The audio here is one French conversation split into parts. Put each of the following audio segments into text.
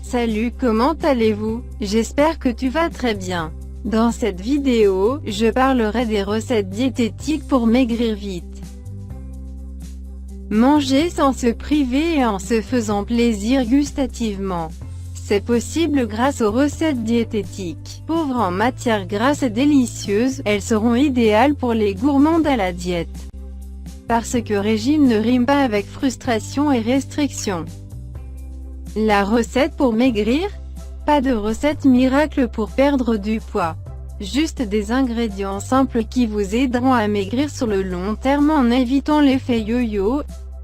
Salut, comment allez-vous? J'espère que tu vas très bien. Dans cette vidéo, je parlerai des recettes diététiques pour maigrir vite. Manger sans se priver et en se faisant plaisir gustativement. C'est possible grâce aux recettes diététiques. Pauvres en matières grasses et délicieuses, elles seront idéales pour les gourmands à la diète. Parce que régime ne rime pas avec frustration et restriction. La recette pour maigrir? Pas de recette miracle pour perdre du poids. Juste des ingrédients simples qui vous aideront à maigrir sur le long terme en évitant l'effet yo-yo.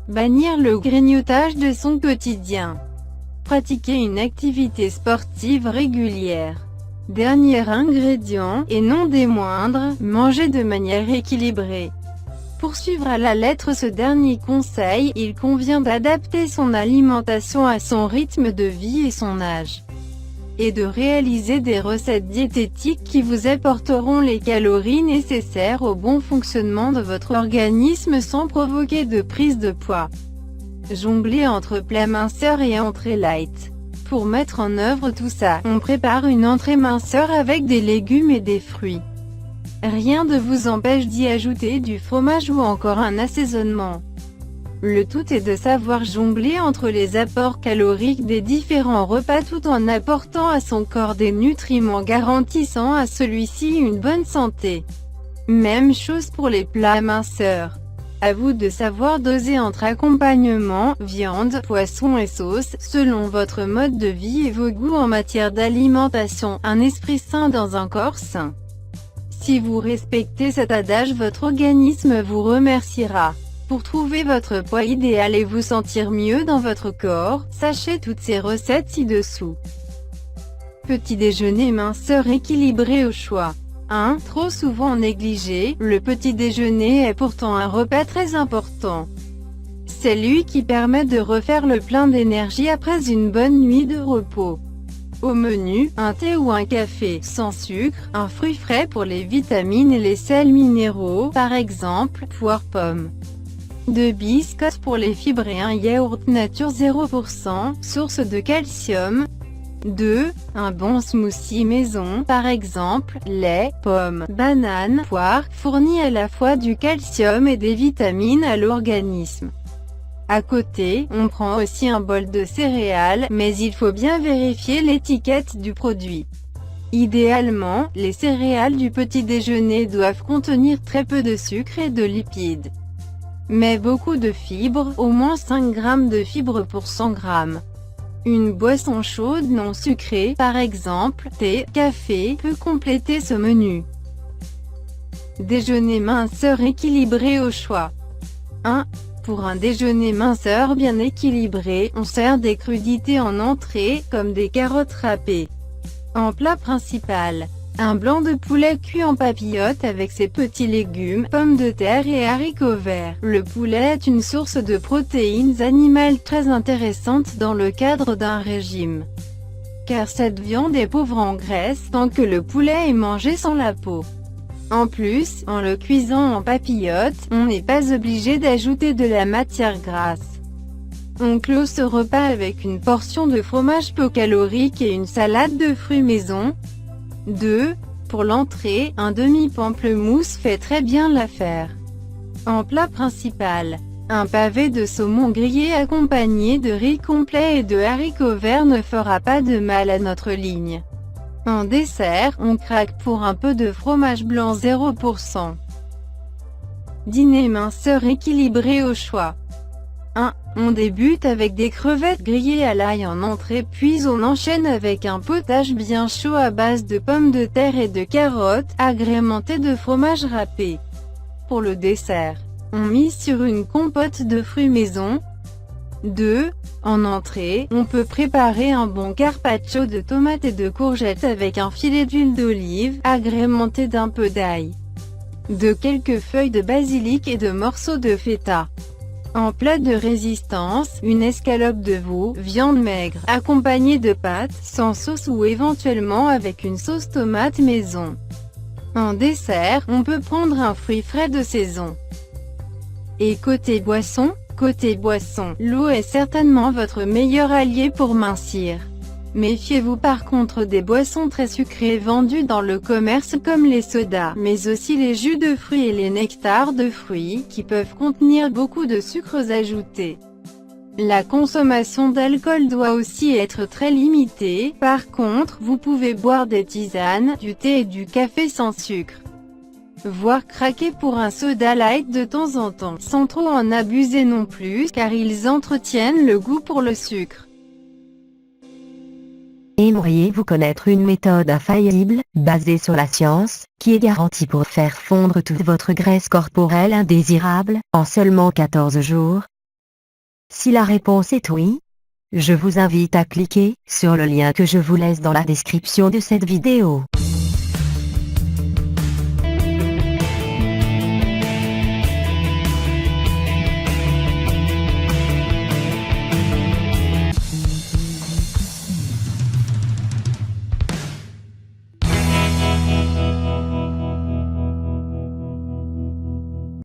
Bannir le grignotage de son quotidien. Pratiquer une activité sportive régulière. Dernier ingrédient, et non des moindres, manger de manière équilibrée. Pour suivre à la lettre ce dernier conseil, il convient d'adapter son alimentation à son rythme de vie et son âge. Et de réaliser des recettes diététiques qui vous apporteront les calories nécessaires au bon fonctionnement de votre organisme sans provoquer de prise de poids. Jongler entre plat minceur et entrée light. Pour mettre en œuvre tout ça, on prépare une entrée minceur avec des légumes et des fruits. Rien ne vous empêche d'y ajouter du fromage ou encore un assaisonnement. Le tout est de savoir jongler entre les apports caloriques des différents repas tout en apportant à son corps des nutriments garantissant à celui-ci une bonne santé. Même chose pour les plats minceurs. À vous de savoir doser entre accompagnement, viande, poisson et sauce, selon votre mode de vie et vos goûts en matière d'alimentation. Un esprit sain dans un corps sain. Si vous respectez cet adage, votre organisme vous remerciera. Pour trouver votre poids idéal et vous sentir mieux dans votre corps, sachez toutes ces recettes ci-dessous. Petit déjeuner minceur équilibré au choix. 1. Trop souvent négligé, le petit déjeuner est pourtant un repas très important. C'est lui qui permet de refaire le plein d'énergie après une bonne nuit de repos. Au menu, un thé ou un café, sans sucre, un fruit frais pour les vitamines et les sels minéraux, par exemple, poire-pomme. 2 biscottes pour les fibres et un yaourt nature 0%, source de calcium. 2. Un bon smoothie maison, par exemple, lait, pommes, bananes, poire, fournit à la fois du calcium et des vitamines à l'organisme. À côté, on prend aussi un bol de céréales, mais il faut bien vérifier l'étiquette du produit. Idéalement, les céréales du petit déjeuner doivent contenir très peu de sucre et de lipides. Mais beaucoup de fibres, au moins 5 g de fibres pour 100 g. Une boisson chaude non sucrée, par exemple, thé, café, peut compléter ce menu. Déjeuner minceur équilibré au choix. 1. Pour un déjeuner minceur bien équilibré, on sert des crudités en entrée, comme des carottes râpées. En plat principal, un blanc de poulet cuit en papillote avec ses petits légumes, pommes de terre et haricots verts. Le poulet est une source de protéines animales très intéressante dans le cadre d'un régime. Car cette viande est pauvre en graisse tant que le poulet est mangé sans la peau. En plus, en le cuisant en papillote, on n'est pas obligé d'ajouter de la matière grasse. On clôt ce repas avec une portion de fromage peu calorique et une salade de fruits maison. 2. Pour l'entrée, un demi-pamplemousse fait très bien l'affaire. En plat principal, un pavé de saumon grillé accompagné de riz complet et de haricots verts ne fera pas de mal à notre ligne. En dessert, on craque pour un peu de fromage blanc 0%. Dîner minceur équilibré au choix. 1. On débute avec des crevettes grillées à l'ail en entrée, puis on enchaîne avec un potage bien chaud à base de pommes de terre et de carottes, agrémenté de fromage râpé. Pour le dessert, on mise sur une compote de fruits maison. 2. En entrée, on peut préparer un bon carpaccio de tomates et de courgettes avec un filet d'huile d'olive, agrémenté d'un peu d'ail, de quelques feuilles de basilic et de morceaux de feta. En plat de résistance, une escalope de veau, viande maigre, accompagnée de pâtes, sans sauce ou éventuellement avec une sauce tomate maison. En dessert, on peut prendre un fruit frais de saison. Et côté boisson, l'eau est certainement votre meilleur allié pour mincir. Méfiez-vous par contre des boissons très sucrées vendues dans le commerce comme les sodas, mais aussi les jus de fruits et les nectars de fruits, qui peuvent contenir beaucoup de sucres ajoutés. La consommation d'alcool doit aussi être très limitée. Par contre, vous pouvez boire des tisanes, du thé et du café sans sucre, voire craquer pour un soda light de temps en temps, sans trop en abuser non plus, car ils entretiennent le goût pour le sucre. Aimeriez-vous connaître une méthode infaillible, basée sur la science, qui est garantie pour faire fondre toute votre graisse corporelle indésirable, en seulement 14 jours? Si la réponse est oui, je vous invite à cliquer sur le lien que je vous laisse dans la description de cette vidéo.